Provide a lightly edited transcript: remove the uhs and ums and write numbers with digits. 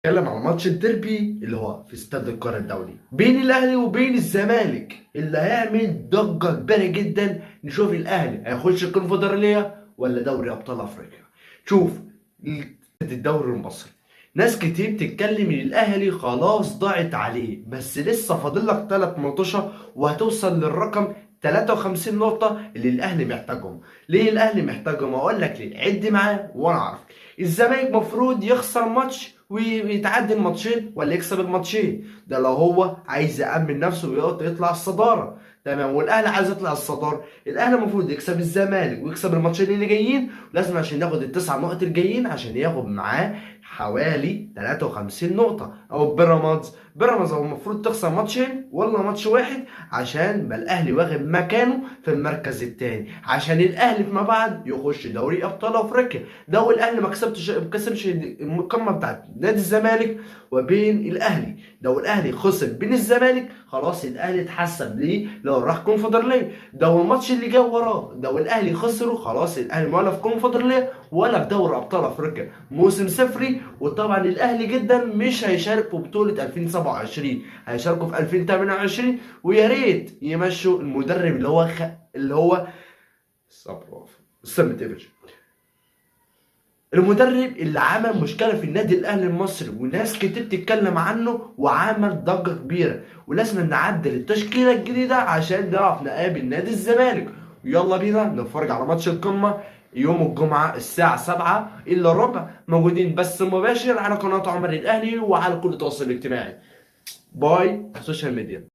اتكلم عن ماتش الديربي اللي هو في استاد القاهرة الدولي بين الاهلي وبين الزمالك اللي هيعمل ضجة كبيرة جدا. نشوف الاهلي هيخش الكونفدرالية ولا دوري ابطال افريقيا. شوف الدوري المصري، ناس كتير بتتكلم ان الاهلي خلاص ضاعت عليه، بس لسه فاضل لك 3 ماتشات وهتوصل للرقم 53 نقطة اللي الأهلي محتاجهم. ليه الأهلي محتاجهم؟ أقول لك ليه، عد معاه وأنا أعرف. الزمالك مفروض يخسر ماتش ويتعادل ماتشين ولا يكسب الماتشين، ده لو هو عايز يأمن نفسه ويطلع الصدارة. تمام، والأهلي عايز يطلع الصدارة. الأهلي المفروض يكسب الزمالك ويكسب الماتشين اللي جايين، لازم عشان ياخد التسع نقط الجايين عشان ياخد معاه حوالي 53 نقطة. أو بيراميدز هو المفروض تخسر ماتشين ولا ماتش واحد عشان ما الاهلي واخد مكانه في المركز الثاني، عشان الاهلي فيما بعد يخش دوري ابطال افريقيا. ده الاهلي ما كسبش القمه بتاعت نادي الزمالك وبين الاهلي. لو الاهلي خسر بين الزمالك خلاص الاهلي اتحسب ليه لو راح كونفدراليه. ده الماتش اللي جاي وراه، لو الاهلي خسره خلاص الاهلي ولا في كونفدراليه ولا في دوري ابطال افريقيا، موسم صفري. وطبعا الاهلي جدا مش هيشارك في بطوله 2027، هيشاركوا في 2028. ويا ريت يمشوا المدرب اللي هو سمت ايفرج، المدرب اللي عمل مشكله في النادي الاهلي المصري وناس كتير بتتكلم عنه وعمل ضجه كبيره. ولازم نعدل التشكيله الجديده عشان نعرف نقابل نادي الزمالك. ويلا بينا نتفرج على ماتش القمه يوم الجمعه الساعه 7 الا ربع، موجودين بث مباشر على قناه عمر الاهلي وعلى كل التواصل الاجتماعي. باي سوشيال ميديا.